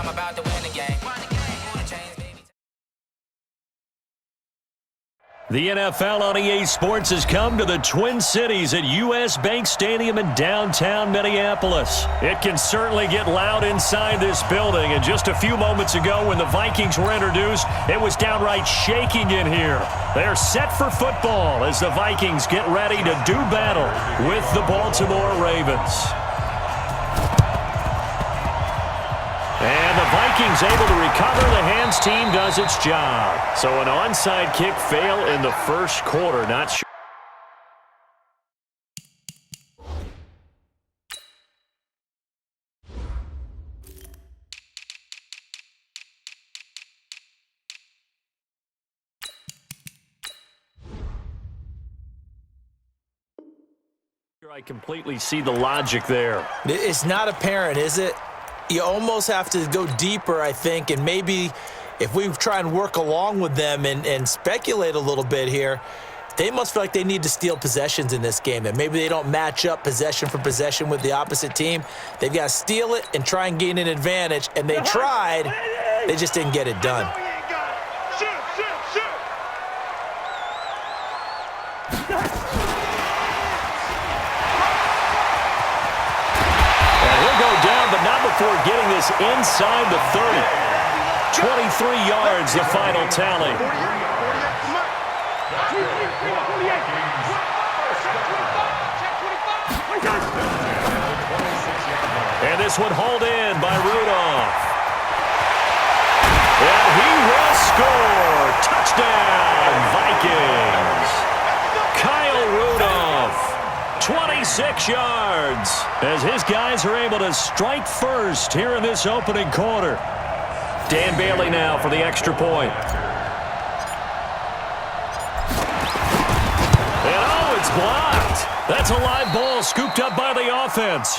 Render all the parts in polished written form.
I'm about to win the game. The NFL on EA Sports has come to the Twin Cities at US Bank Stadium in downtown Minneapolis. It can certainly get loud inside this building, and just a few moments ago when the Vikings were introduced, it was downright shaking in here. They're set for football as the Vikings get ready to do battle with the Baltimore Ravens. And the Vikings able to recover. The hands team does its job. So an onside kick fail in the first quarter. Not sure. I completely see the logic there. It's not apparent, is it? You almost have to go deeper, I think, and maybe if we try and work along with them and speculate a little bit here, they must feel like they need to steal possessions in this game, and maybe they don't match up possession for possession with the opposite team. They've got to steal it and try and gain an advantage, and they tried. They just didn't get it done. But not before getting this inside the 30. 23 yards, the final tally. And this one hauled in by Rudolph. And he will score. Touchdown, Vikings. Kyle Rudolph. 26 yards as his guys are able to strike first here in this opening quarter. Dan Bailey now for the extra point. And oh, it's blocked. That's a live ball scooped up by the offense.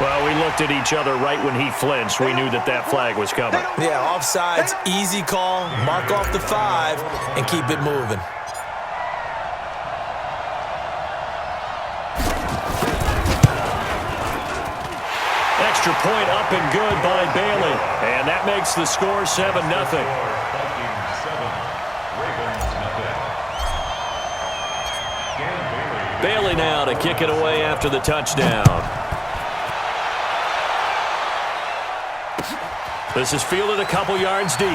Well, we looked at each other right when he flinched. We knew that that flag was coming. Yeah, offsides, easy call, mark off the 5, and keep it moving. Extra point up and good by Bailey. And that makes the score 7-0. Bailey now to kick it away after the touchdown. This is fielded a couple yards deep.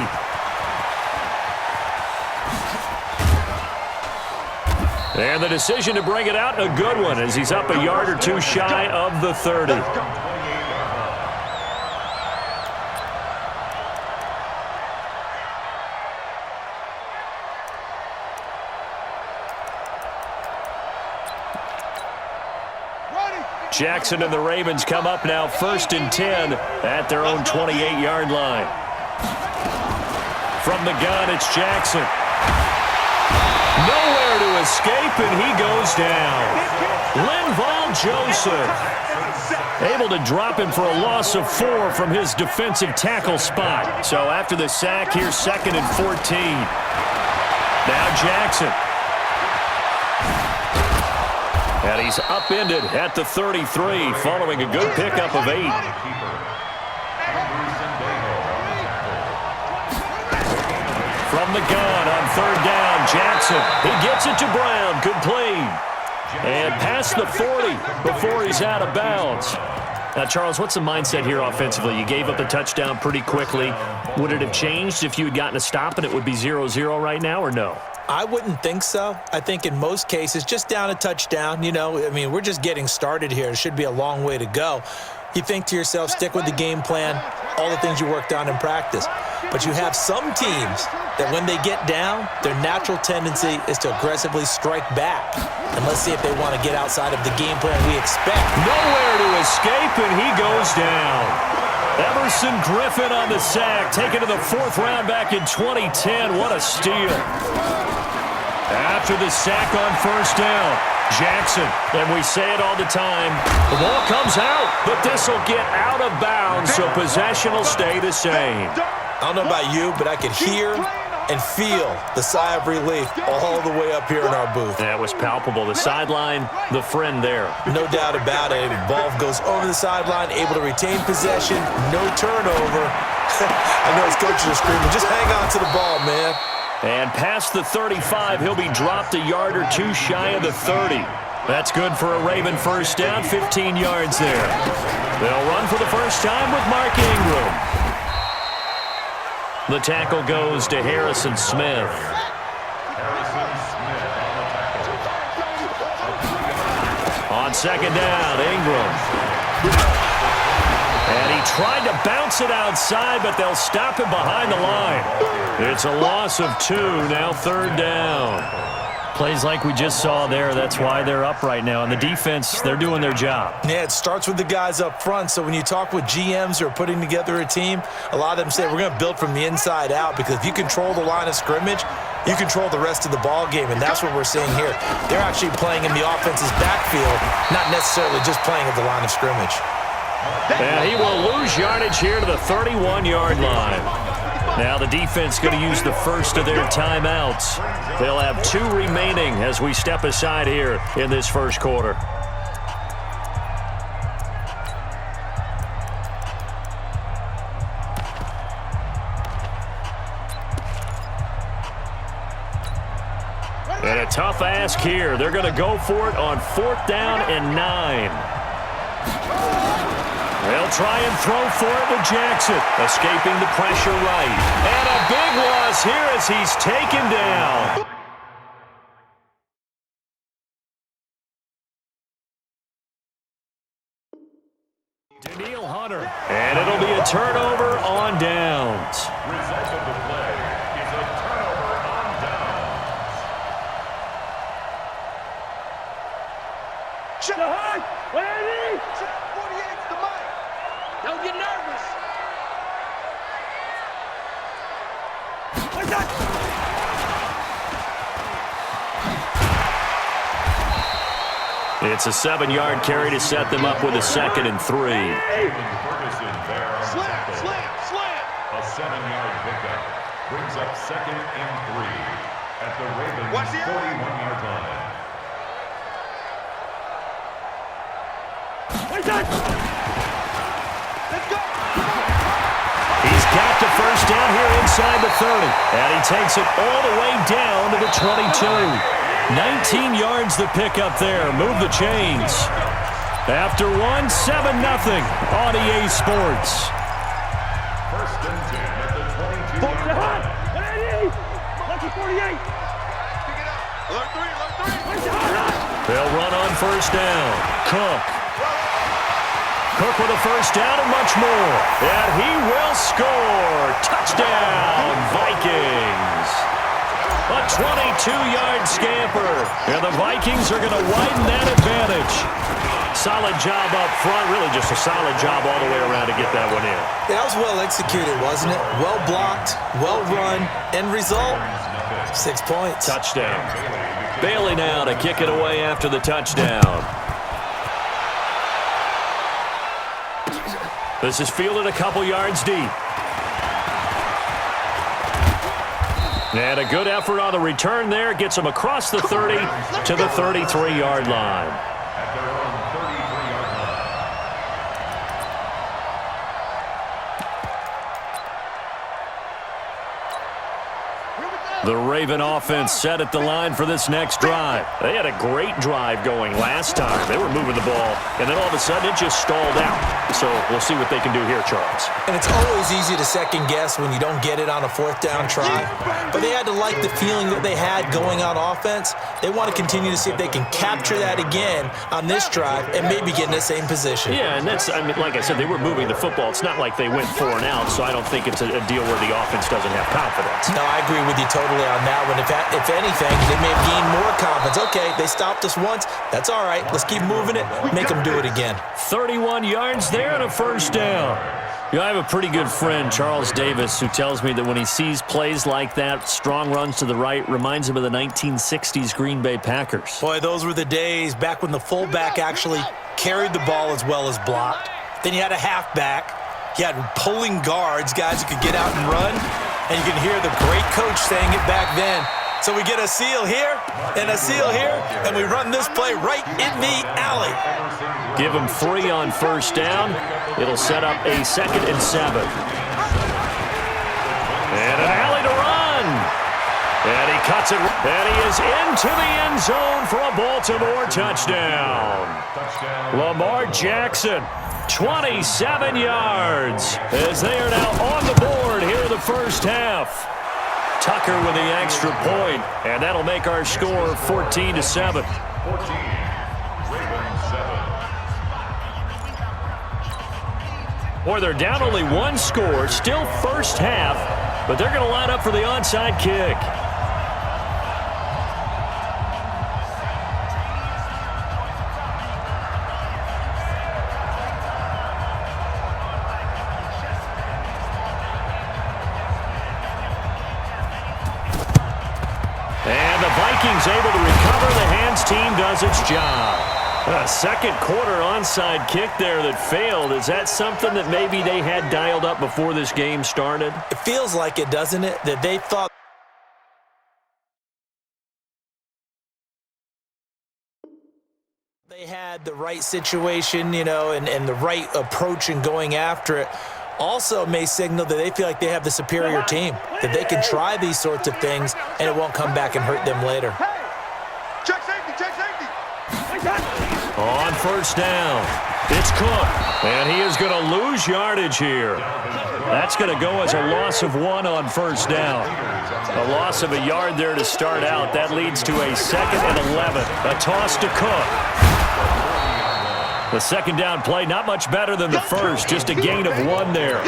And the decision to bring it out, a good one, as he's up a yard or two shy of the 30. Jackson and the Ravens come up now 1st and 10 at their own 28-yard line. From the gun, it's Jackson. Nowhere to escape, and he goes down. Linval Joseph able to drop him for a loss of 4 from his defensive tackle spot. So after the sack, here's 2nd and 14. Now Jackson. And he's upended at the 33 following a good pickup of 8. From the gun on 3rd down, Jackson. He gets it to Brown, complete. And past the 40 before he's out of bounds. Now, Charles, what's the mindset here offensively? You gave up a touchdown pretty quickly. Would it have changed if you had gotten a stop and it would be 0-0 right now, or no? I wouldn't think so. I think in most cases, just down a touchdown, we're just getting started here. It should be a long way to go. You think to yourself, stick with the game plan, all the things you worked on in practice. But you have some teams that when they get down, their natural tendency is to aggressively strike back. And let's see if they want to get outside of the game plan we expect. Nowhere to escape, and he goes down. Everson Griffin on the sack, taken to the 4th round back in 2010. What a steal. After the sack on 1st down, Jackson, and we say it all the time, the ball comes out, but this will get out of bounds, so possession will stay the same. I don't know about you, but I could hear and feel the sigh of relief all the way up here in our booth. That was palpable. The sideline, the friend there. No doubt about it. Ball goes over the sideline, able to retain possession, no turnover. I know his coaches are screaming, just hang on to the ball, man. And past the 35, he'll be dropped a yard or two shy of the 30. That's good for a Raven first down, 15 yards there. They'll run for the first time with Mark Ingram. The tackle goes to Harrison Smith. On second down, Ingram. And he tried to bounce it outside, but they'll stop him behind the line. It's a loss of 2, now third down. Plays like we just saw there, that's why they're up right now. And the defense, they're doing their job. Yeah, it starts with the guys up front. So when you talk with GMs who are putting together a team, a lot of them say we're going to build from the inside out, because if you control the line of scrimmage, you control the rest of the ball game, and that's what we're seeing here. They're actually playing in the offense's backfield, not necessarily just playing at the line of scrimmage. And he will lose yardage here to the 31-yard line. Now the defense going to use the first of their timeouts. They'll have 2 remaining as we step aside here in this first quarter. And a tough ask here. They're going to go for it on 4th down and 9. They'll try and throw for it to Jackson. Escaping the pressure right. And a big loss here as he's taken down. Daniil Hunter. And it'll be a turnover on downs. Result of the play is a turnover on downs. Shahad! Ready? 48's the mic. Don't get nervous. It's a 7-yard carry to set them up with a 2nd and 3. Ferguson there on Slam, tackle. slam, slam. A 7-yard pickup brings up 2nd and 3 at the Ravens' Watch the eye. 41-yard line. Let's go. He's got the first down here inside the 30. And he takes it all the way down to the 22. 19 yards the pickup there. Move the chains. After 1, 7-0 on EA Sports. First and 10 at the 22-yard line. Ready? Lucky 48. Pick it up. Alert 3. They'll run on first down. Cook. Cook with a first down and much more. And he will score. Touchdown, Vikings. A 22-yard scamper. And the Vikings are going to widen that advantage. Solid job up front. Really just a solid job all the way around to get that one in. That was well executed, wasn't it? Well blocked, well run. End result, 6 points. Touchdown. Bailey now to kick it away after the touchdown. This is fielded a couple yards deep. And a good effort on the return there. Gets him across the 30 to the 33-yard line. At their own 33-yard line. The Raven offense set at the line for this next drive. They had a great drive going last time. They were moving the ball, and then all of a sudden it just stalled out. So we'll see what they can do here, Charles. And it's always easy to second guess when you don't get it on a 4th down try. But they had to like the feeling that they had going on offense. They want to continue to see if they can capture that again on this drive and maybe get in the same position. Yeah, and that's, I mean, like I said, they were moving the football. It's not like they went 4 and out, so I don't think it's a deal where the offense doesn't have confidence. No, I agree with you totally on that one. If anything, they may have gained more confidence. Okay, they stopped us once. That's all right. Let's keep moving it. Make them do it again. 31 yards there and a first down. You know, I have a pretty good friend, Charles Davis, who tells me that when he sees plays like that, strong runs to the right, reminds him of the 1960s Green Bay Packers. Boy, those were the days back when the fullback actually carried the ball as well as blocked. Then you had a halfback. You had pulling guards, guys who could get out and run. And you can hear the great coach saying it back then. So we get a seal here and a seal here, and we run this play right in the alley. Give him 3 on first down. It'll set up a 2nd and 7. And an alley to run. And he cuts it. And he is into the end zone for a Baltimore touchdown. Lamar Jackson, 27 yards, as they are now on the board here in the first half. Tucker with the extra point, and that'll make our score 14-7. 14, Ravens 7. Boy, they're down only 1 score, still first half, but they're going to line up for the onside kick. Vikings able to recover. The hands team does its job. A second quarter onside kick there that failed. Is that something that maybe they had dialed up before this game started? It feels like it, doesn't it? That they thought they had the right situation, you know, and the right approach in going after it. Also may signal that they feel like they have the superior team, that they can try these sorts of things and it won't come back and hurt them later. Check safety, check safety. On first down, it's Cook, and he is going to lose yardage here. That's going to go as a loss of 1 on first down. A loss of a yard there to start out. That leads to a 2nd and 11. A toss to Cook. The second down play, not much better than the first, just a gain of 1 there.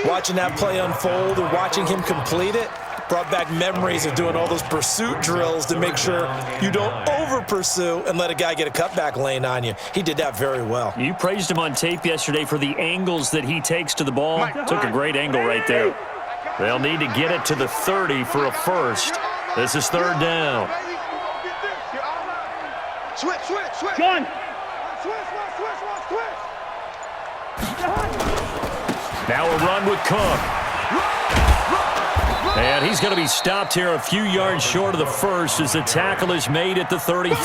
Watching that play unfold or watching him complete it brought back memories of doing all those pursuit drills to make sure you don't over-pursue and let a guy get a cutback lane on you. He did that very well. You praised him on tape yesterday for the angles that he takes to the ball. Took a great angle right there. They'll need to get it to the 30 for a first. This is 3rd down. Switch. John. Now a run with Cook. And he's going to be stopped here a few yards short of the first as the tackle is made at the 33.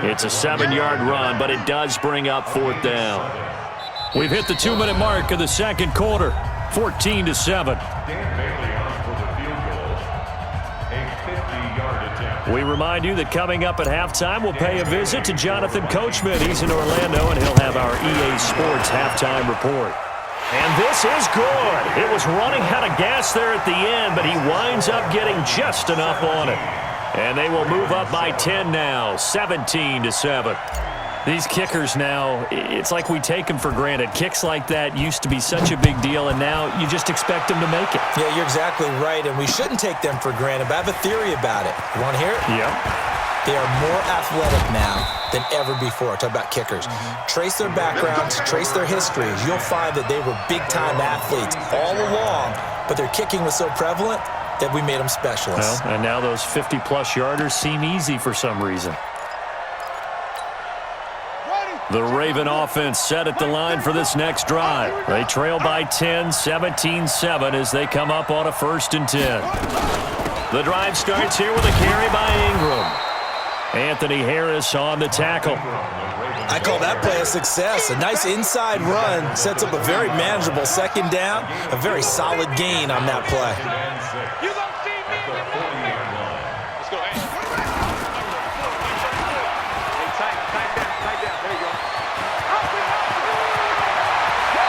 It's a 7-yard run, but it does bring up 4th down. We've hit the 2-minute mark of the second quarter, 14-7. Dan Bailey on for the field goal. A 50-yard attempt. We remind you that coming up at halftime, we'll pay a visit to Jonathan Coachman. He's in Orlando, and he'll have our EA Sports halftime report. And this is good. It was running out of gas there at the end, but he winds up getting just enough on it. And they will move up by 10 now, 17-7. These kickers now, it's like we take them for granted. Kicks like that used to be such a big deal, and now you just expect them to make it. Yeah, you're exactly right, and we shouldn't take them for granted, but I have a theory about it. You want to hear it? Yeah. They are more athletic now than ever before. Talk about kickers. Trace their backgrounds, trace their histories. You'll find that they were big-time athletes all along, but their kicking was so prevalent that we made them specialists. Well, and now those 50-plus yarders seem easy for some reason. The Raven offense set at the line for this next drive. They trail by 10, 17-7 as they come up on a 1st and 10. The drive starts here with a carry by Ingram. Anthony Harris on the tackle. I call that play a success. A nice inside run sets up a very manageable 2nd down. A very solid gain on that play. You don't see me. Let's go. Hey, tight down. There you go.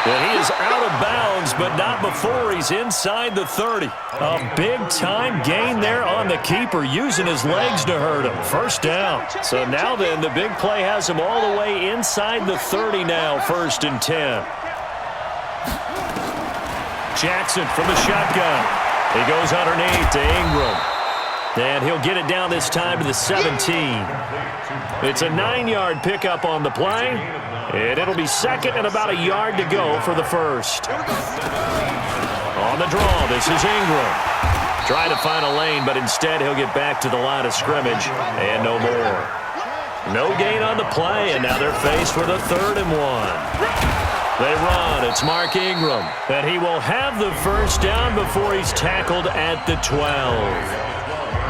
And he is out of bounds, but not before he's inside the 30. A big-time gain there on the keeper, using his legs to hurt him. 1st down. So now then, the big play has him all the way inside the 30 now, 1st and 10. Jackson from the shotgun. He goes underneath to Ingram. And he'll get it down this time to the 17. It's a 9-yard pickup on the play. And it'll be 2nd and about a yard to go for the first. On the draw, this is Ingram. Trying to find a lane, but instead he'll get back to the line of scrimmage. And no more. No gain on the play, and now they're faced with a 3rd and 1. They run. It's Mark Ingram. And he will have the first down before he's tackled at the 12.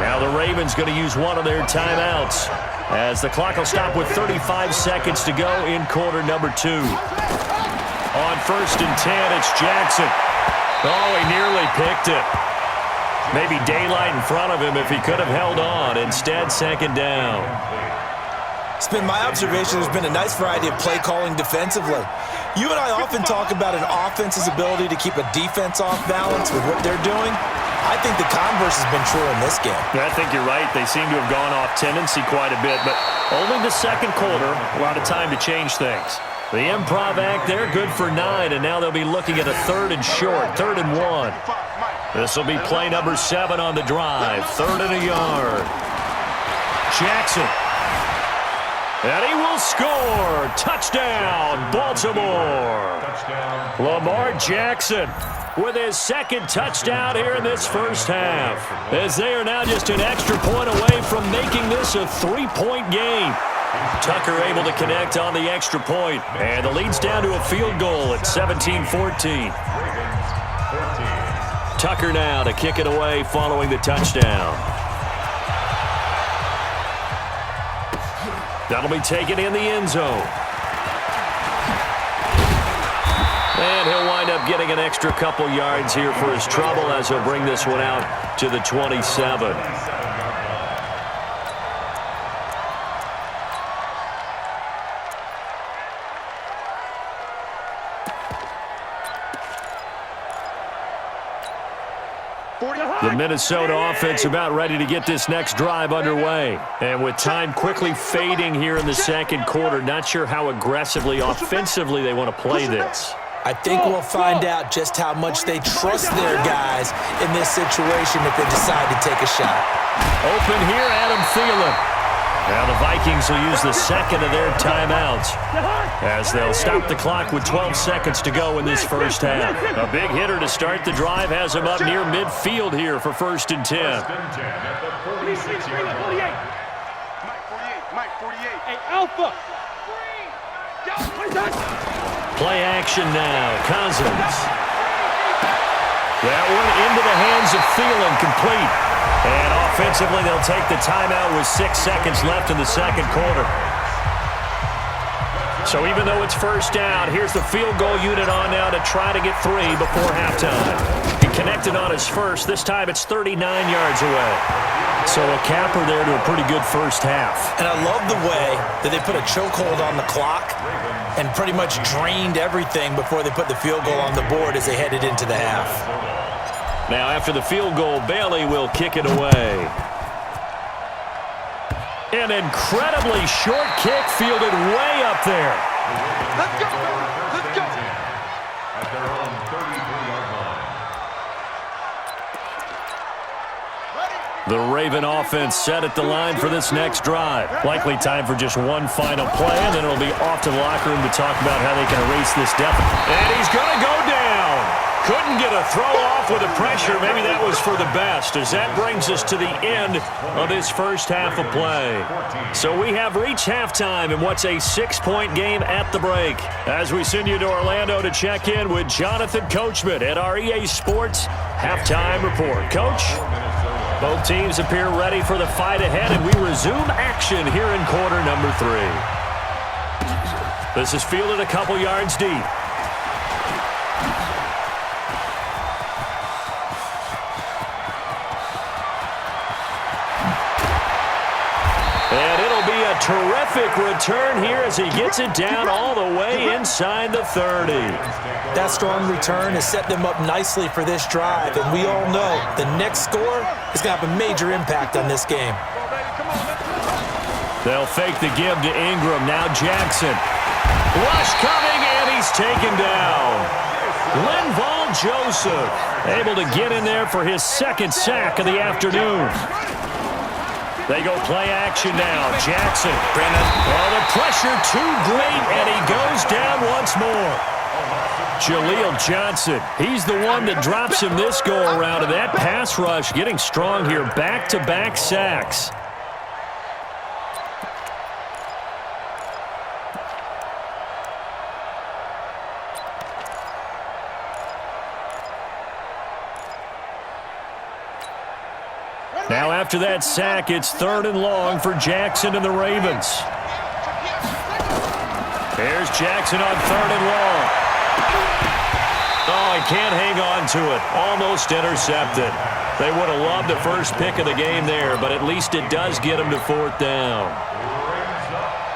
Now the Ravens going to use one of their timeouts as the clock will stop with 35 seconds to go in quarter number 2. On 1st and 10, it's Jackson. Oh, he nearly picked it. Maybe daylight in front of him if he could have held on. Instead, 2nd down. It's been my observation there's been a nice variety of play calling defensively. You and I often talk about an offense's ability to keep a defense off balance with what they're doing. I think the converse has been true in this game. I think you're right. They seem to have gone off tendency quite a bit, but only the second quarter, a lot of time to change things. The improv act there, good for 9, and now they'll be looking at a 3rd and short, 3rd and 1. This will be play number 7 on the drive, 3rd and a yard. Jackson. And he will score. Touchdown, Baltimore. Lamar Jackson with his 2nd touchdown here in this first half, as they are now just an extra point away from making this a 3-point game. Tucker able to connect on the extra point, and the lead's down to a field goal at 17-14. Tucker now to kick it away following the touchdown. That'll be taken in the end zone. And he'll wind up getting an extra couple yards here for his trouble as he'll bring this one out to the 27. The Minnesota offense about ready to get this next drive underway. And with time quickly fading here in the second quarter, not sure how aggressively, offensively they want to play this. I think we'll find out just how much they trust their guys in this situation if they decide to take a shot. Open here, Adam Thielen. Now the Vikings will use the 2nd of their timeouts as they'll stop the clock with 12 seconds to go in this first half. A big hitter to start the drive has him up near midfield here for 1st and 10. Mike 48. Hey, Alpha. Play action now. Cousins. That one into the hands of Thielen, complete. And offensively, they'll take the timeout with 6 seconds left in the second quarter. So even though it's first down, here's the field goal unit on now to try to get 3 before halftime. He connected on his first. This time it's 39 yards away. So a capper there to a pretty good first half. And I love the way that they put a chokehold on the clock and pretty much drained everything before they put the field goal on the board as they headed into the half. Now after the field goal, Bailey will kick it away. An incredibly short kick fielded way up there. Let's go. Let's go. At their own 33-yard line. The Raven offense set at the line for this next drive. Likely time for just one final play, and then it'll be off to the locker room to talk about how they can erase this deficit. And he's going to go down. Couldn't get a throw off with the pressure. Maybe that was for the best, as that brings us to the end of this first half of play. So we have reached halftime in what's a 6-point game at the break, as we send you to Orlando to check in with Jonathan Coachman at our EA Sports Halftime Report. Coach? Both teams appear ready for the fight ahead, and we resume action here in quarter number 3. This is fielded a couple yards deep. And it'll be a terrific return here as he gets it down all the way inside the 30. That strong return has set them up nicely for this drive, and we all know the next score is going to have a major impact on this game. They'll fake the give to Ingram. Now Jackson. Rush coming, and he's taken down. Linval Joseph able to get in there for his 2nd sack of the afternoon. They go play action now. Jackson. Oh, the pressure too great, and he goes down once more. Jaleel Johnson, he's the one that drops him this go-around, and that pass rush getting strong here. Back-to-back sacks. Now after that sack, it's 3rd and long for Jackson and the Ravens. There's Jackson on 3rd and long. Oh, he can't hang on to it. Almost intercepted. They would have loved the first pick of the game there, but at least it does get him to 4th down.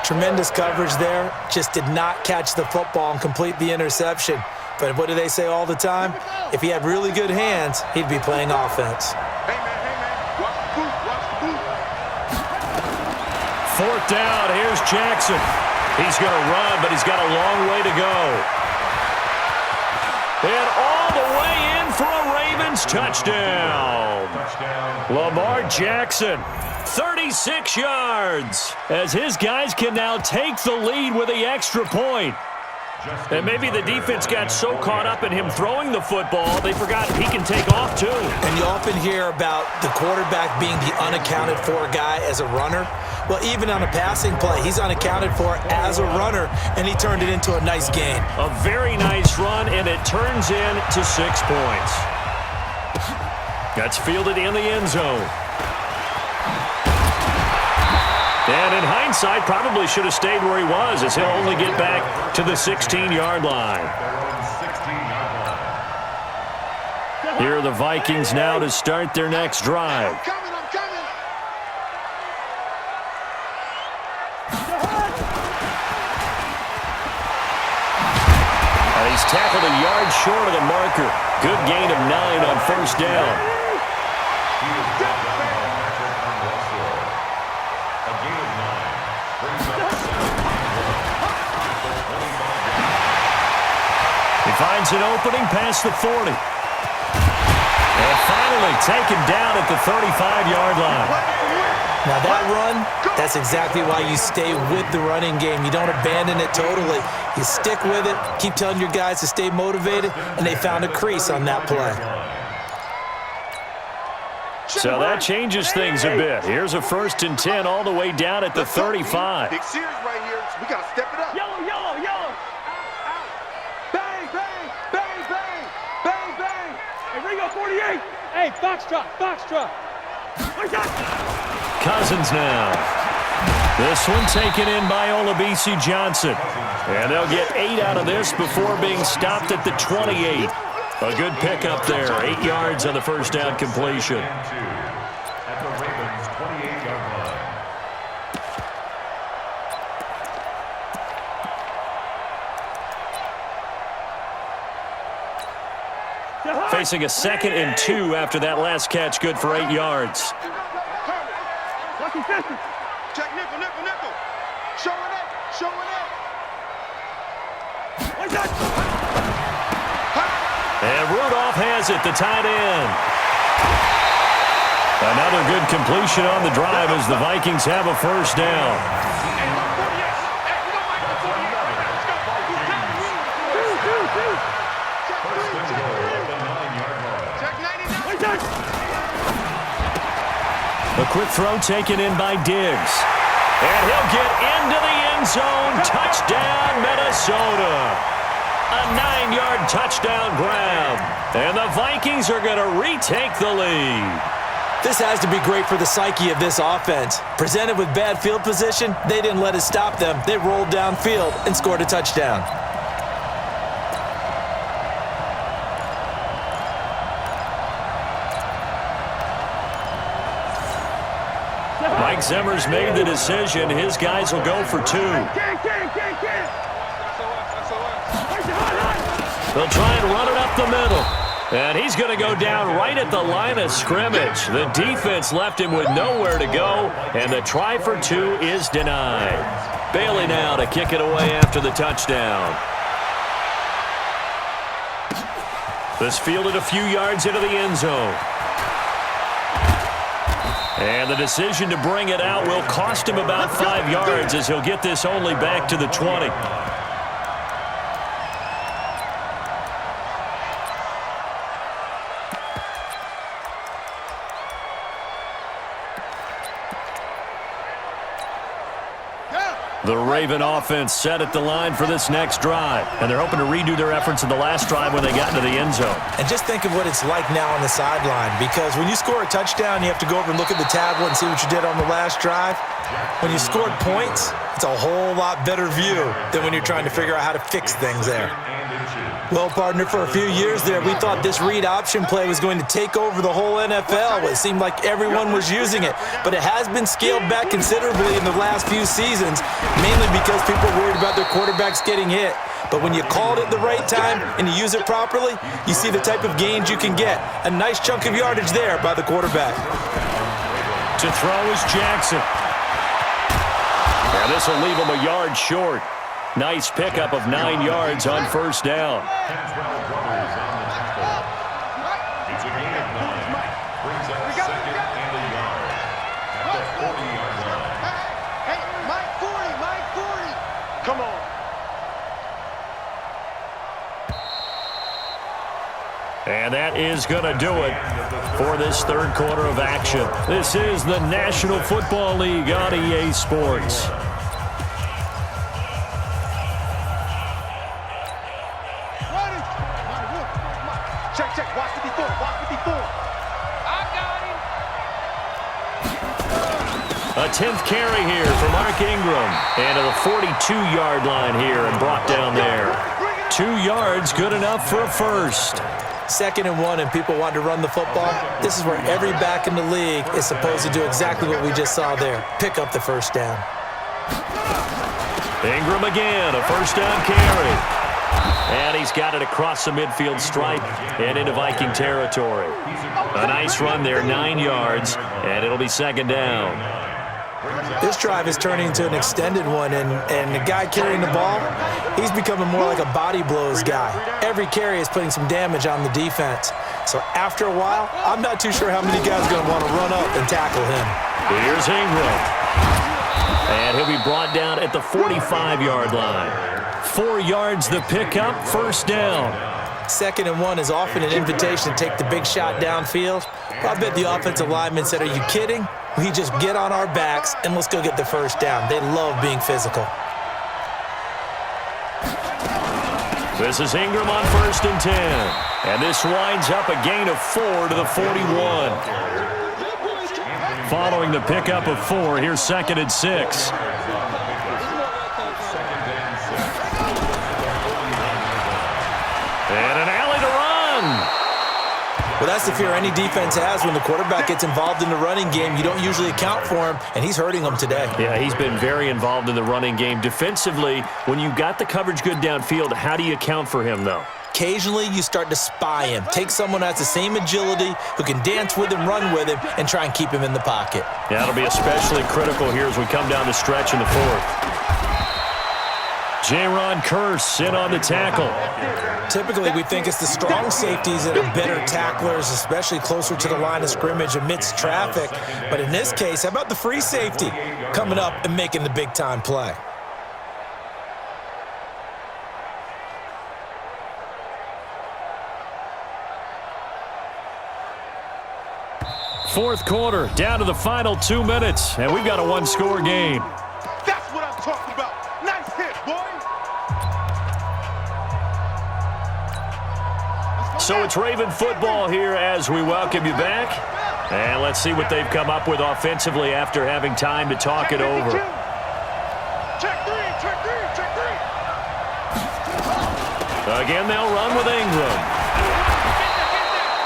Tremendous coverage there. Just did not catch the football and complete the interception. But what do they say all the time? If he had really good hands, he'd be playing offense. Hey, man, watch the boot, watch the boot. 4th down, here's Jackson. He's going to run, but he's got a long way to go. And all the way in for a Ravens touchdown. Lamar Jackson, 36 yards, as his guys can now take the lead with the extra point. And maybe the defense got so caught up in him throwing the football, they forgot he can take off too. And you often hear about the quarterback being the unaccounted for guy as a runner. Well, even on a passing play, he's unaccounted for as a runner, and he turned it into a nice gain. A very nice run, and it turns into 6 points. That's fielded in the end zone. And in hindsight, probably should have stayed where he was, as he'll only get back to the 16-yard line. Here are the Vikings now to start their next drive. I'm coming. He's tackled a yard short of the marker. Good gain of 9 on 1st down. He finds an opening past the 40. And finally taken down at the 35-yard line. Now that run, that's exactly why you stay with the running game. You don't abandon it totally. You stick with it, keep telling your guys to stay motivated, and they found a crease on that play. So that changes things a bit. Here's a 1st and 10 all the way down at the 35. Big series right here, so we got to step it up. Yellow. Bang, bang, bang, bang, bang, bang. Hey, Ringo 48. Hey, Foxtrot. Cousins now. This one taken in by Olabisi Johnson. And they'll get 8 out of this before being stopped at the 28. A good pickup there. 8 yards on the 1st down completion. At the Ravens' 28-yard line. Facing a 2nd and 2 after that last catch, good for 8 yards. Check nickel. Showing up. And Rudolph has it, the tight end. Another good completion on the drive as the Vikings have a 1st down. A quick throw taken in by Diggs. And he'll get into the end zone. Touchdown, Minnesota. A 9-yard touchdown grab. And the Vikings are going to retake the lead. This has to be great for the psyche of this offense. Presented with bad field position, they didn't let it stop them. They rolled downfield and scored a touchdown. Mike Zimmer's made the decision. His guys will go for 2. They'll try and run it up the middle. And he's going to go down right at the line of scrimmage. The defense left him with nowhere to go, and the try for 2 is denied. Bailey now to kick it away after the touchdown. This fielded a few yards into the end zone. And the decision to bring it out will cost him about 5 yards as he'll get this only back to the 20. The Raven offense set at the line for this next drive, and they're hoping to redo their efforts in the last drive when they got into the end zone. And just think of what it's like now on the sideline, because when you score a touchdown, you have to go over and look at the tablet and see what you did on the last drive. When you scored points, it's a whole lot better view than when you're trying to figure out how to fix things there. Well, partner, for a few years there, we thought this read option play was going to take over the whole NFL. It seemed like everyone was using it, but it has been scaled back considerably in the last few seasons, mainly because people are worried about their quarterbacks getting hit. But when you call it at the right time and you use it properly, you see the type of gains you can get. A nice chunk of yardage there by the quarterback. To throw is Jackson. Now this will leave him a yard short. Nice pickup of 9 yards on first down. It's a gain of 9. Brings up second and a yard at the 40-yard line. Hey, Mike 40. Come on. And that is going to do it for this third quarter of action. This is the National Football League on EA Sports. Check. Watch 54. I got him. A 10th carry here for Mark Ingram. And to the 42-yard line here and brought down there. 2 yards, good enough for a first. 2nd and 1 and people want to run the football. This is where every back in the league is supposed to do exactly what we just saw there. Pick up the first down. Ingram again, a first down carry. And he's got it across the midfield stripe and into Viking territory. A nice run there, 9 yards, and it'll be 2nd down. This drive is turning into an extended one, and the guy carrying the ball, he's becoming more like a body blows guy. Every carry is putting some damage on the defense. So after a while, I'm not too sure how many guys are going to want to run up and tackle him. Here's Ingram. And he'll be brought down at the 45-yard line. 4 yards the pickup, first down. 2nd and 1 is often an invitation to take the big shot downfield. I bet the offensive lineman said, are you kidding? We just get on our backs and let's go get the first down. They love being physical. This is Ingram on 1st and 10. And this winds up a gain of 4 to the 41. Following the pickup of 4, here's 2nd and 6. And an alley to run. Well, that's the fear any defense has when the quarterback gets involved in the running game. You don't usually account for him, and he's hurting them today. Yeah, he's been very involved in the running game. Defensively, when you got the coverage good downfield, how do you account for him, though? Occasionally, you start to spy him. Take someone who has the same agility, who can dance with him, run with him, and try and keep him in the pocket. Yeah, that'll be especially critical here as we come down the stretch in the 4th. J-Ron Curse in on the tackle. Typically, we think it's the strong safeties that are better tacklers, especially closer to the line of scrimmage amidst traffic. But in this case, how about the free safety coming up and making the big-time play? Fourth quarter, down to the final 2 minutes, and we've got a one-score game. That's what I'm talking about. Nice hit, boy. So it's Raven football here as we welcome you back. And let's see what they've come up with offensively after having time to talk it over. Check three. Again, they'll run with Ingram.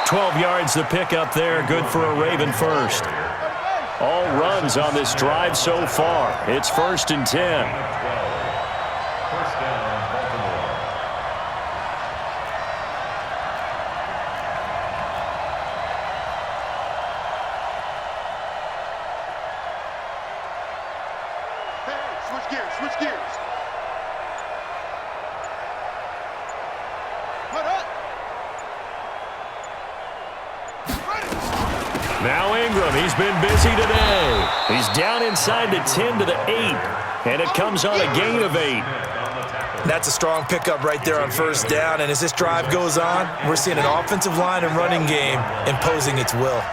12 yards the pickup there, good for a Raven first. All runs on this drive so far. It's 1st and 10. First down, Baltimore. Hey, switch gears. What up? Now Ingram, he's been busy today. He's down inside the 10 to the 8, and it comes on a gain of 8. That's a strong pickup right there on first down, and as this drive goes on, we're seeing an offensive line and running game imposing its will.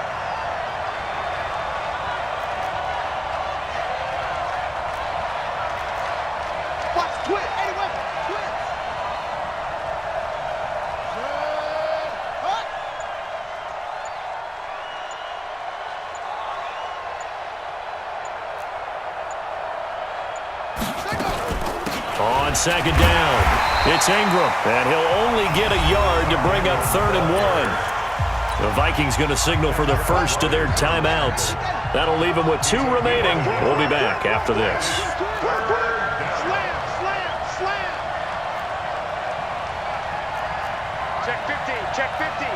On second down, it's Ingram, and he'll only get a yard to bring up 3rd and 1. The Vikings going to signal for the first of their timeouts. That'll leave them with 2 remaining. We'll be back after this. Check 50, check 50.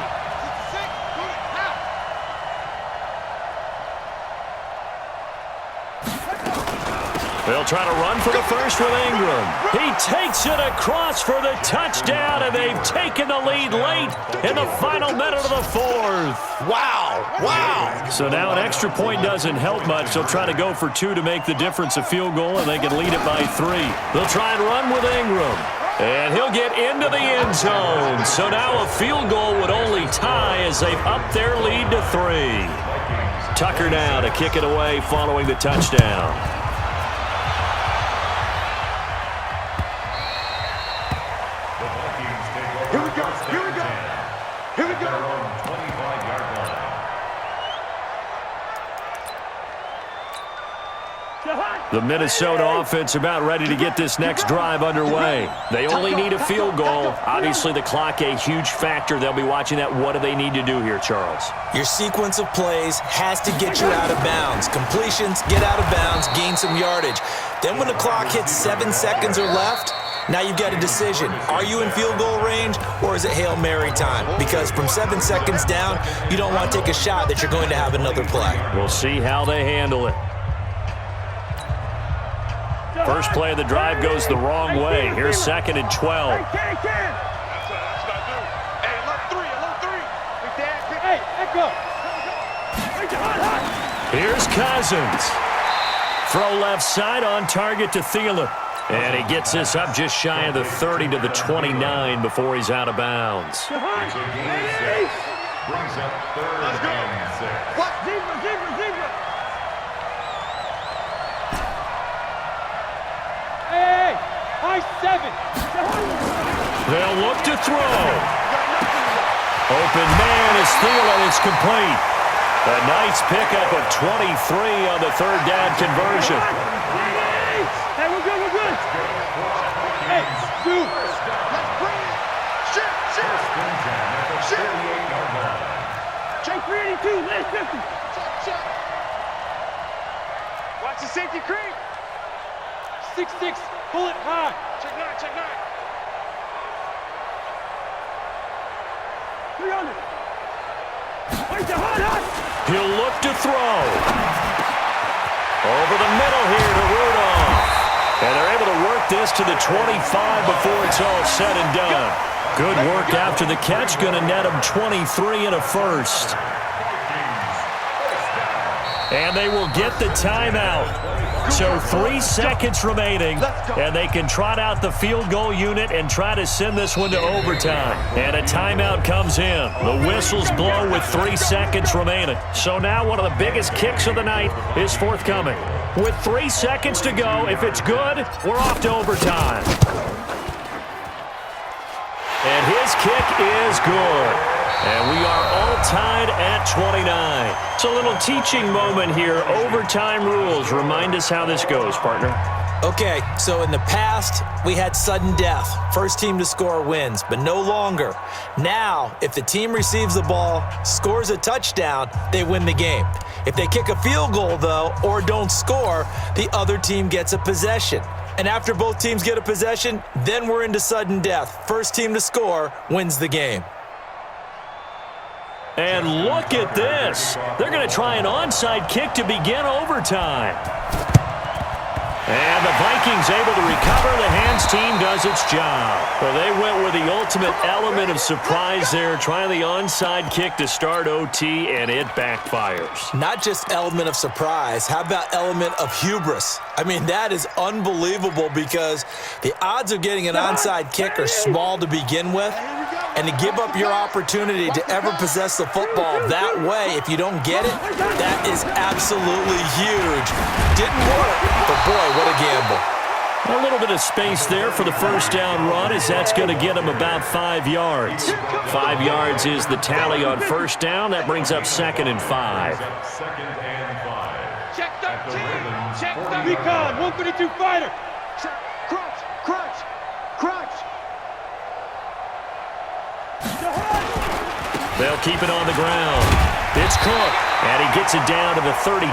They'll try to run for the first with Ingram. He takes it across for the touchdown, and they've taken the lead late in the final minute of the 4th. Wow. So now an extra point doesn't help much. They'll try to go for 2 to make the difference a field goal, and they can lead it by 3. They'll try and run with Ingram. And he'll get into the end zone. So now a field goal would only tie as they've upped their lead to 3. Tucker now to kick it away following the touchdown. Here we go. Here we go. The Minnesota offense about ready to get this next drive underway. They only need a field goal. Obviously, the clock a huge factor. They'll be watching that. What do they need to do here, Charles? Your sequence of plays has to get you out of bounds. Completions, get out of bounds, gain some yardage. Then when the clock hits 7 seconds or left, now you've got a decision. Are you in field goal range, or is it Hail Mary time? Because from 7 seconds down, you don't want to take a shot that you're going to have another play. We'll see how they handle it. First play of the drive goes the wrong way. Here's 2nd and 12. Here's Cousins. Throw left side on target to Thielen. And he gets this up just shy of the 30 to the 29 before he's out of bounds. Brings up 3rd and 6. What? Zebra. Hey, high 7. They'll look to throw. Open man is Thielen. It's complete. A nice pickup of 23 on the 3rd down conversion. Hey, we're good. Hey, dude. Let's bring it. Shoot. Check 382, last 50. Check. Watch the safety creep. 6-6, pull it high. Check 9. 300. Wait, the hot. He'll look to throw. Over the middle here to Rudolph. And they're able to work this to the 25 before it's all said and done. Good work after the catch. Going to net them 23 and a first. And they will get the timeout. So 3 seconds remaining, and they can trot out the field goal unit and try to send this one to overtime. And a timeout comes in. The whistles blow with 3 seconds remaining. So now one of the biggest kicks of the night is forthcoming. With 3 seconds to go, if it's good, we're off to overtime. And his kick is good. And we are all tied at 29. It's a little teaching moment here. Overtime rules. Remind us how this goes, partner. Okay, so in the past, we had sudden death. First team to score wins, but no longer. Now, if the team receives the ball, scores a touchdown, they win the game. If they kick a field goal, though, or don't score, the other team gets a possession. And after both teams get a possession, then we're into sudden death. First team to score wins the game. And look at this. They're going to try an onside kick to begin overtime. And the Vikings able to recover. The hands team does its job. Well, they went with the ultimate element of surprise there, trying the onside kick to start OT, and it backfires. Not just element of surprise. How about element of hubris? I mean, that is unbelievable because the odds of getting an onside kick are small to begin with. And to give up your opportunity to ever possess the football that way, if you don't get it, that is absolutely huge. Didn't work, but boy, what a gamble. A little bit of space there for the first down run, as that's going to get him about 5 yards. 5 yards is the tally on first down. That brings up 2nd and 5. Check 13. Check 13. Recon, 132 fighter. Check. Crunch. They'll keep it on the ground. It's Cook, and he gets it down to the 32.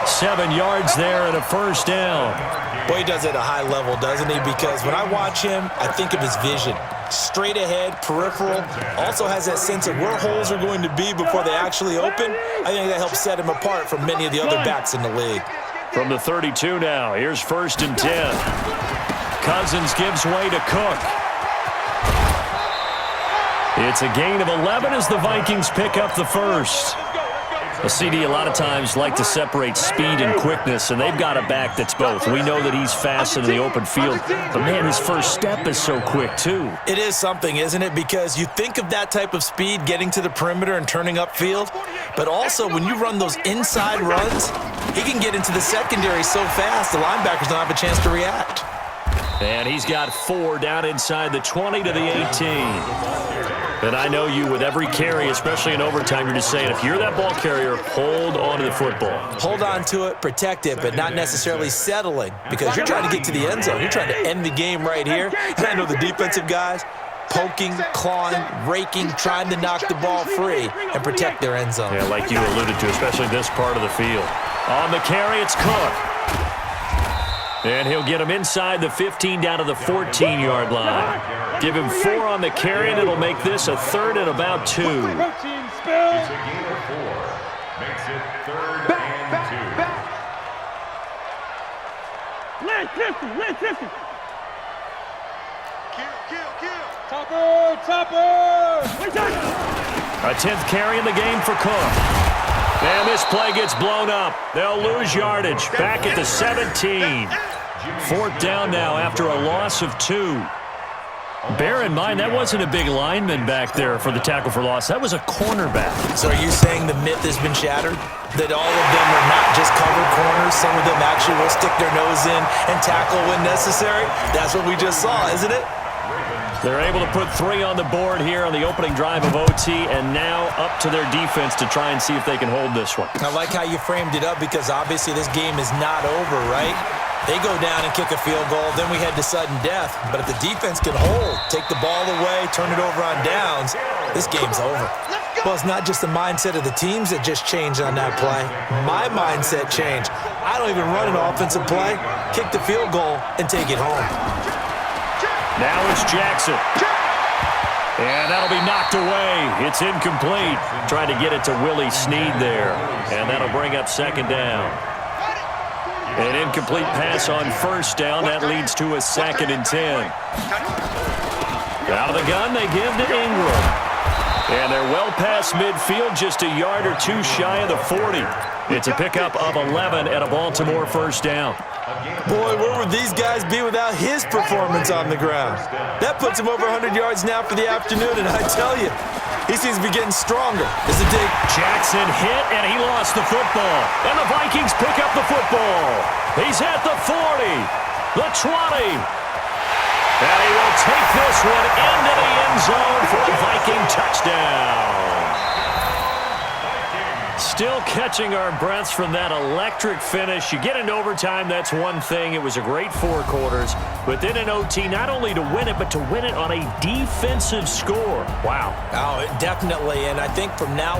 7 yards there and a first down. Boy, he does it at a high level, doesn't he? Because when I watch him, I think of his vision. Straight ahead, peripheral, also has that sense of where holes are going to be before they actually open. I think that helps set him apart from many of the other backs in the league. From the 32 now, here's 1st and 10. Cousins gives way to Cook. It's a gain of 11 as the Vikings pick up the first. A CD a lot of times like to separate speed and quickness, and they've got a back that's both. We know that he's fast in the open field, but, man, his first step is so quick, too. It is something, isn't it? Because you think of that type of speed getting to the perimeter and turning upfield, but also when you run those inside runs, he can get into the secondary so fast the linebackers don't have a chance to react. And he's got 4 down inside the 20 to the 18. And I know you, with every carry, especially in overtime, you're just saying, if you're that ball carrier, hold on to the football. Hold on to it, protect it, but not necessarily settling, because you're trying to get to the end zone. You're trying to end the game right here. And I know the defensive guys poking, clawing, raking, trying to knock the ball free and protect their end zone. Yeah, like you alluded to, especially this part of the field. On the carry, it's Cook. And he'll get him inside the 15 down to the 14-yard line. Give him 4 on the carry, and it'll make this a 3rd and about 2. It's a gain of 4. Makes it 3rd and 2. Lynch 50. Kill. Topper. A 10th carry in the game for Cook. And this play gets blown up. They'll lose yardage. Back at the 17. 4th down now after a loss of 2. Bear in mind, that wasn't a big lineman back there for the tackle for loss. That was a cornerback. So are you saying the myth has been shattered? That all of them are not just covered corners? Some of them actually will stick their nose in and tackle when necessary? That's what we just saw, isn't it? They're able to put 3 on the board here on the opening drive of OT, and now up to their defense to try and see if they can hold this one. I like how you framed it up, because obviously this game is not over, right? They go down and kick a field goal, then we head to sudden death. But if the defense can hold, take the ball away, turn it over on downs, this game's over. Well, it's not just the mindset of the teams that just changed on that play. My mindset changed. I don't even run an offensive play, kick the field goal, and take it home. Now it's Jackson. And that'll be knocked away. It's incomplete. Trying to get it to Willie Snead there. And that'll bring up 2nd down. An incomplete pass on 1st down. That leads to a 2nd and 10. Out of the gun, they give to Ingram. And they're well past midfield, just a yard or 2 shy of the 40. It's a pickup of 11 at a Baltimore 1st down. Boy, where would these guys be without his performance on the ground? That puts him over 100 yards now for the afternoon, and I tell you, he seems to be getting stronger as the day. Jackson hit, and he lost the football. And the Vikings pick up the football. He's at the 40, the 20. And he will take this one into the end zone for a Viking touchdown. Still catching our breaths from that electric finish. You get into overtime, that's one thing. It was a great 4 quarters. But then in OT, not only to win it, but to win it on a defensive score. Wow. Oh, definitely. And I think from now